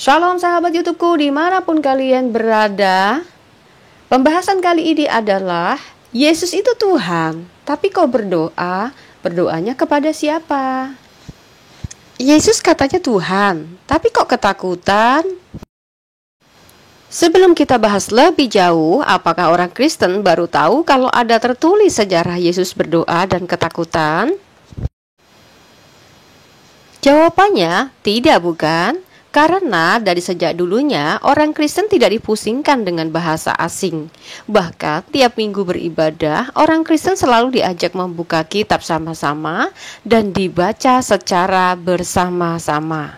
Shalom sahabat YouTubeku dimanapun kalian berada. Pembahasan kali ini adalah Yesus itu Tuhan, tapi kau berdoanya kepada siapa? Yesus katanya Tuhan, tapi kok ketakutan? Sebelum kita bahas lebih jauh, apakah orang Kristen baru tahu kalau ada tertulis sejarah Yesus berdoa dan ketakutan? Jawabannya tidak, bukan? Karena dari sejak dulunya orang Kristen tidak dipusingkan dengan bahasa asing. Bahkan tiap minggu beribadah, orang Kristen selalu diajak membuka kitab sama-sama dan dibaca secara bersama-sama.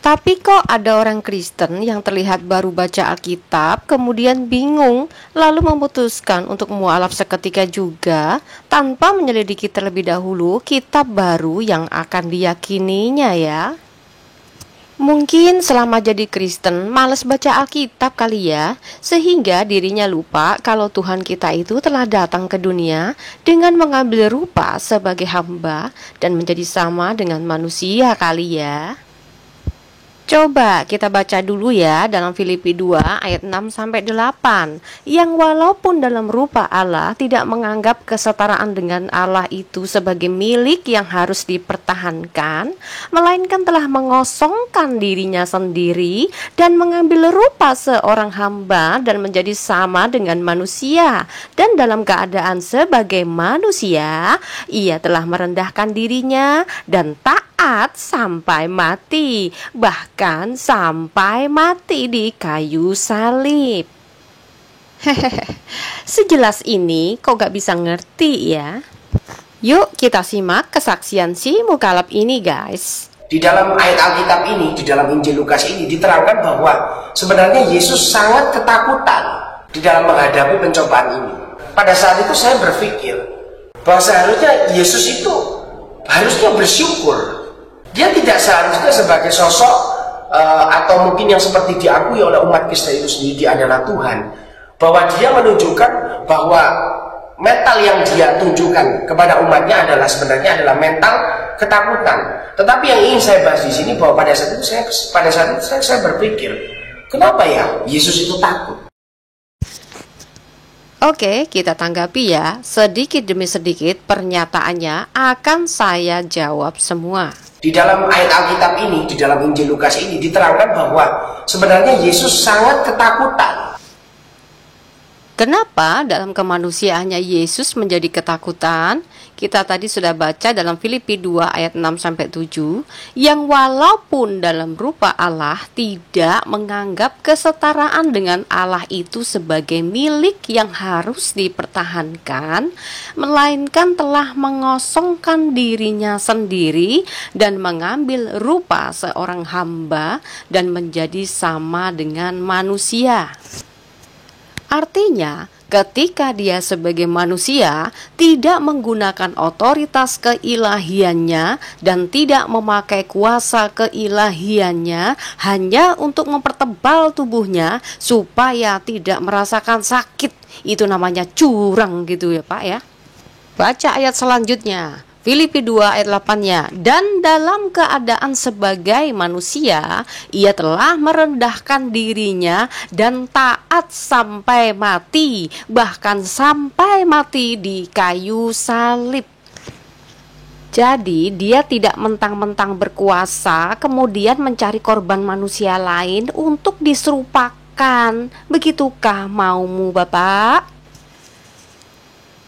Tapi kok ada orang Kristen yang terlihat baru baca Alkitab, kemudian bingung, lalu memutuskan untuk mualaf seketika juga, tanpa menyelidiki terlebih dahulu kitab baru yang akan diyakininya ya? Mungkin selama jadi Kristen malas baca Alkitab kali ya, sehingga dirinya lupa kalau Tuhan kita itu telah datang ke dunia dengan mengambil rupa sebagai hamba dan menjadi sama dengan manusia kali ya. Coba kita baca dulu ya dalam Filipi 2 ayat 6-8 yang walaupun dalam rupa Allah tidak menganggap kesetaraan dengan Allah itu sebagai milik yang harus dipertahankan, melainkan telah mengosongkan dirinya sendiri dan mengambil rupa seorang hamba dan menjadi sama dengan manusia, dan dalam keadaan sebagai manusia ia telah merendahkan dirinya dan taat sampai mati, bahkan sampai mati di kayu salib. Sejelas ini kok gak bisa ngerti ya? Yuk kita simak kesaksian si mukalaf ini guys. Di dalam ayat Alkitab ini, di dalam Injil Lukas ini diterangkan bahwa sebenarnya Yesus sangat ketakutan di dalam menghadapi pencobaan ini. Pada saat itu saya berpikir bahwa seharusnya Yesus itu harusnya bersyukur. Dia tidak seharusnya sebagai sosok atau mungkin yang seperti diakui oleh umat Kristen itu sendiri dia adalah Tuhan, bahwa dia menunjukkan bahwa mental yang dia tunjukkan kepada umatnya adalah sebenarnya adalah mental ketakutan. Tetapi yang ingin saya bahas di sini bahwa pada saat itu saya berpikir, kenapa ya Yesus itu takut? Oke, kita tanggapi ya. Sedikit demi sedikit pernyataannya akan saya jawab semua. Di dalam ayat Alkitab ini, di dalam Injil Lukas ini diterangkan bahwa sebenarnya Yesus sangat ketakutan. Kenapa dalam kemanusiaannya Yesus menjadi ketakutan? Kita tadi sudah baca dalam Filipi 2 ayat 6-7 yang walaupun dalam rupa Allah tidak menganggap kesetaraan dengan Allah itu sebagai milik yang harus dipertahankan, melainkan telah mengosongkan dirinya sendiri dan mengambil rupa seorang hamba dan menjadi sama dengan manusia. Artinya, ketika dia sebagai manusia tidak menggunakan otoritas keilahiannya dan tidak memakai kuasa keilahiannya hanya untuk mempertebal tubuhnya supaya tidak merasakan sakit, itu namanya curang gitu ya Pak ya. Baca ayat selanjutnya, Filipi 2 ayat 8-nya. Dan dalam keadaan sebagai manusia, ia telah merendahkan dirinya dan taat sampai mati, bahkan sampai mati di kayu salib. Jadi dia tidak mentang-mentang berkuasa kemudian mencari korban manusia lain untuk diserupakan. Begitukah maumu Bapak?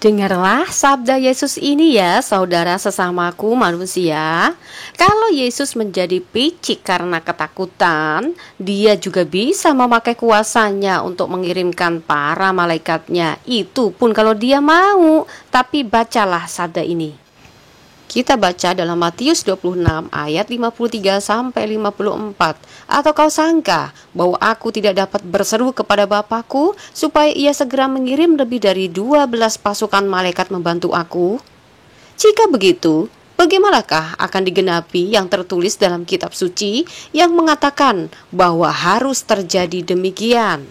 Dengarlah sabda Yesus ini ya saudara sesamaku manusia. Kalau Yesus menjadi picik karena ketakutan, dia juga bisa memakai kuasanya untuk mengirimkan para malaikatnya. Itu pun kalau dia mau. Tapi bacalah sabda ini. Kita baca dalam Matius 26 ayat 53-54. Atau kau sangka bahwa aku tidak dapat berseru kepada Bapakku supaya ia segera mengirim lebih dari 12 pasukan malaikat membantu aku? Jika begitu, bagaimanakah akan digenapi yang tertulis dalam kitab suci yang mengatakan bahwa harus terjadi demikian?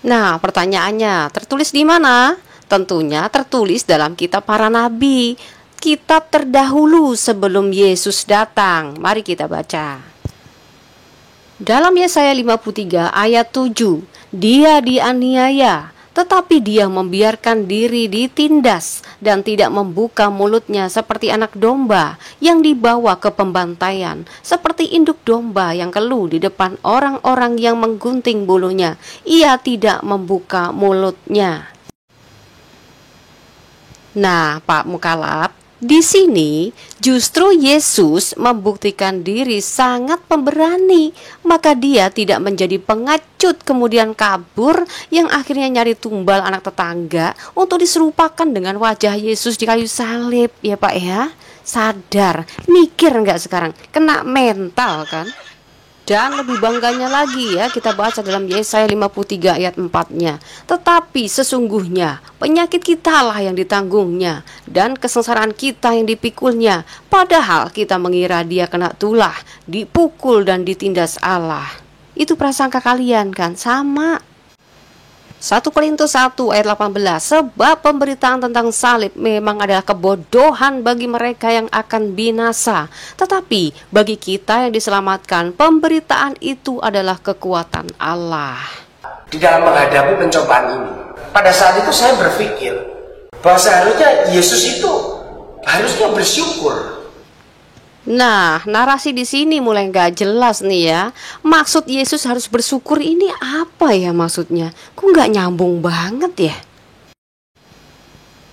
Nah, pertanyaannya, tertulis di mana? Tentunya tertulis dalam kitab para nabi, kitab terdahulu sebelum Yesus datang. Mari kita baca. Dalam Yesaya 53 ayat 7, dia dianiaya, tetapi dia membiarkan diri ditindas dan tidak membuka mulutnya seperti anak domba yang dibawa ke pembantaian, seperti induk domba yang keluh di depan orang-orang yang menggunting bulunya. Ia tidak membuka mulutnya. Nah, Pak Mukalab, di sini justru Yesus membuktikan diri sangat pemberani, maka dia tidak menjadi pengecut kemudian kabur yang akhirnya nyari tumbal anak tetangga untuk diserupakan dengan wajah Yesus di kayu salib. Ya Pak ya, sadar, mikir nggak sekarang, kena mental kan? Dan lebih bangganya lagi ya, kita baca dalam Yesaya 53 ayat 4-nya. Tetapi sesungguhnya penyakit kita lah yang ditanggungnya dan kesengsaraan kita yang dipikulnya. Padahal kita mengira dia kena tulah, dipukul dan ditindas Allah. Itu prasangka kalian kan? Sama. 1 Korintus 1 ayat 18, sebab pemberitaan tentang salib memang adalah kebodohan bagi mereka yang akan binasa, tetapi bagi kita yang diselamatkan, pemberitaan itu adalah kekuatan Allah. Di dalam menghadapi pencobaan ini, pada saat itu saya berpikir bahwa seharusnya Yesus itu harusnya bersyukur. Nah, narasi di sini mulai nggak jelas nih ya. Maksud Yesus harus bersyukur ini apa ya maksudnya? Kok nggak nyambung banget ya?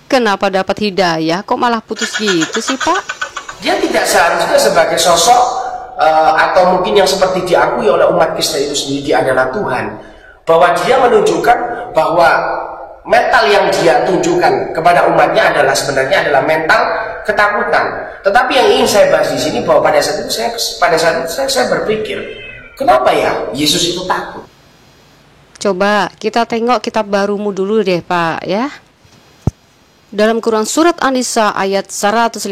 Kenapa dapat hidayah kok malah putus gitu sih Pak? Dia tidak seharusnya sebagai sosok atau mungkin yang seperti diakui oleh umat Kristen itu sendiri dia adalah Tuhan. Bahwa dia menunjukkan bahwa mental yang dia tunjukkan kepada umatnya sebenarnya adalah mental ketakutan. Tetapi yang ingin saya bahas di sini bahwa pada saat itu saya berpikir, kenapa ya Yesus itu takut? Coba kita tengok kitab barumu dulu deh Pak ya. Dalam Quran surat An-Nisa ayat 157,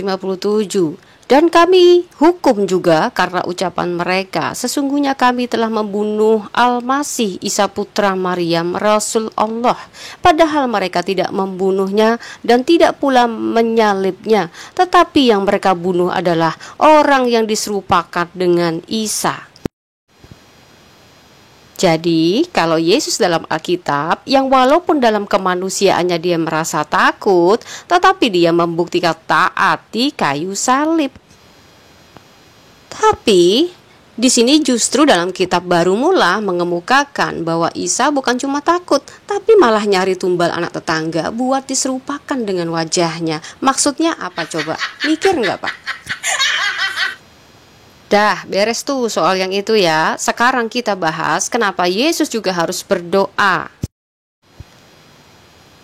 dan kami hukum juga karena ucapan mereka, sesungguhnya kami telah membunuh Al-Masih Isa putra Maryam Rasul Allah, padahal mereka tidak membunuhnya dan tidak pula menyalibnya, tetapi yang mereka bunuh adalah orang yang diserupakan dengan Isa. Jadi, kalau Yesus dalam Alkitab, yang walaupun dalam kemanusiaannya dia merasa takut, tetapi dia membuktikan taat di kayu salib. Tapi, di sini justru dalam kitab baru mula mengemukakan bahwa Isa bukan cuma takut, tapi malah nyari tumbal anak tetangga buat diserupakan dengan wajahnya. Maksudnya apa coba? Mikir nggak Pak? Dah, beres tuh soal yang itu ya. Sekarang kita bahas kenapa Yesus juga harus berdoa.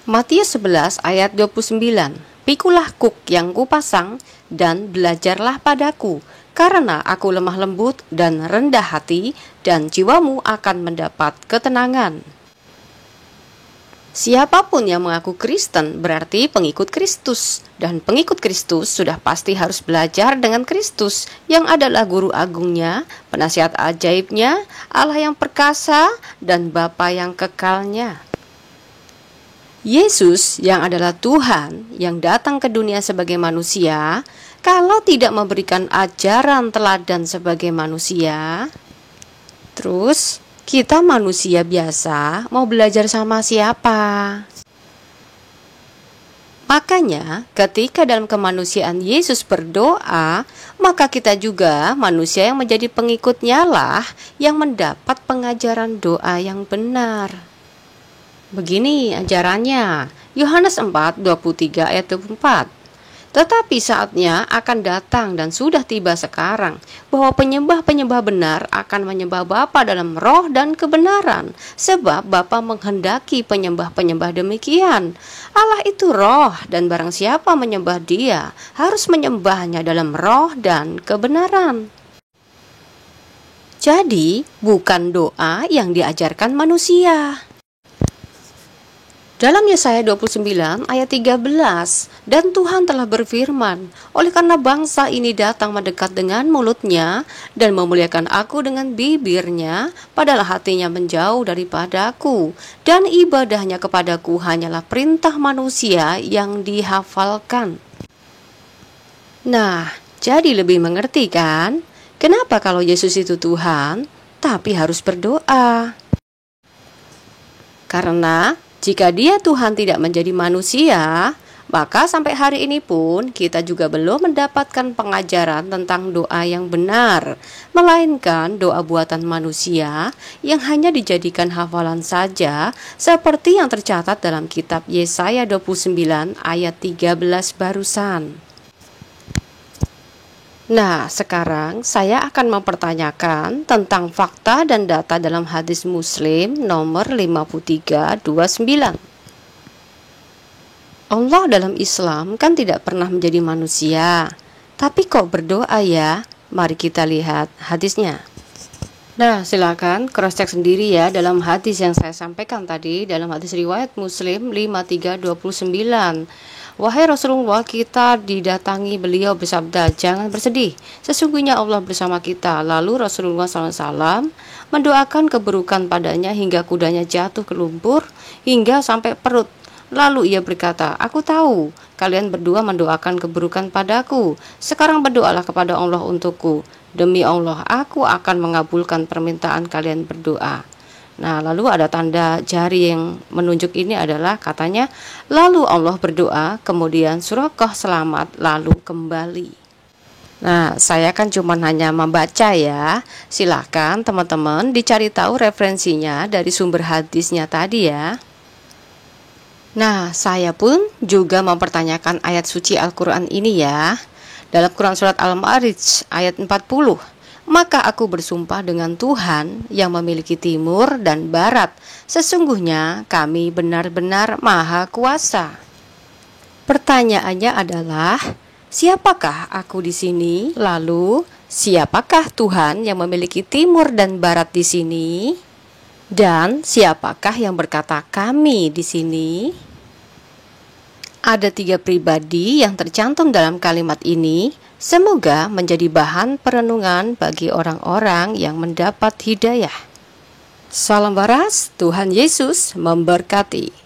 Matius 11 ayat 29. Pikulah kuk yang kupasang dan belajarlah padaku, karena aku lemah lembut dan rendah hati, dan jiwamu akan mendapat ketenangan. Siapapun yang mengaku Kristen berarti pengikut Kristus, dan pengikut Kristus sudah pasti harus belajar dengan Kristus yang adalah guru agungnya, penasihat ajaibnya, Allah yang perkasa, dan Bapa yang kekalnya. Yesus yang adalah Tuhan yang datang ke dunia sebagai manusia, kalau tidak memberikan ajaran teladan sebagai manusia, terus kita manusia biasa mau belajar sama siapa? Makanya ketika dalam kemanusiaan Yesus berdoa, maka kita juga manusia yang menjadi pengikutnya lah yang mendapat pengajaran doa yang benar. Begini ajarannya, Yohanes 4:23 ayat 24. Tetapi saatnya akan datang dan sudah tiba sekarang, bahwa penyembah-penyembah benar akan menyembah Bapa dalam roh dan kebenaran, sebab Bapa menghendaki penyembah-penyembah demikian. Allah itu roh, dan barang siapa menyembah Dia harus menyembahnya dalam roh dan kebenaran. Jadi, bukan doa yang diajarkan manusia. Dalam Yesaya 29 ayat 13, dan Tuhan telah berfirman, oleh karena bangsa ini datang mendekat dengan mulutnya dan memuliakan aku dengan bibirnya, padahal hatinya menjauh daripadaku, dan ibadahnya kepadaku hanyalah perintah manusia yang dihafalkan. Nah, jadi lebih mengerti kan? Kenapa kalau Yesus itu Tuhan, tapi harus berdoa. Karena jika Dia Tuhan tidak menjadi manusia, maka sampai hari ini pun kita juga belum mendapatkan pengajaran tentang doa yang benar, melainkan doa buatan manusia yang hanya dijadikan hafalan saja, seperti yang tercatat dalam kitab Yesaya 29 ayat 13 barusan. Nah, sekarang saya akan mempertanyakan tentang fakta dan data dalam hadis Muslim nomor 5329. Allah dalam Islam kan tidak pernah menjadi manusia, tapi kok berdoa ya? Mari kita lihat hadisnya. Nah, silakan cross check sendiri ya dalam hadis yang saya sampaikan tadi, dalam hadis riwayat Muslim 5329. Wahai Rasulullah, kita didatangi beliau bersabda, jangan bersedih, sesungguhnya Allah bersama kita. Lalu Rasulullah SAW mendoakan keburukan padanya hingga kudanya jatuh ke lumpur hingga sampai perut. Lalu ia berkata, aku tahu kalian berdua mendoakan keburukan padaku. Sekarang berdoalah kepada Allah untukku. Demi Allah, aku akan mengabulkan permintaan kalian berdoa. Nah, lalu ada tanda jari yang menunjuk ini adalah katanya, lalu Allah berdoa, kemudian Suraqah selamat, lalu kembali. Nah, saya kan cuma hanya membaca ya. Silakan teman-teman dicari tahu referensinya dari sumber hadisnya tadi ya. Nah, saya pun juga mempertanyakan ayat suci Al-Quran ini ya. Dalam Quran Surat Al-Ma'arij ayat 40, maka aku bersumpah dengan Tuhan yang memiliki timur dan barat, sesungguhnya kami benar-benar maha kuasa. Pertanyaannya adalah, siapakah aku di sini? Lalu, siapakah Tuhan yang memiliki timur dan barat di sini? Dan siapakah yang berkata kami di sini? Ada 3 pribadi yang tercantum dalam kalimat ini. Semoga menjadi bahan perenungan bagi orang-orang yang mendapat hidayah. Salam waras, Tuhan Yesus memberkati.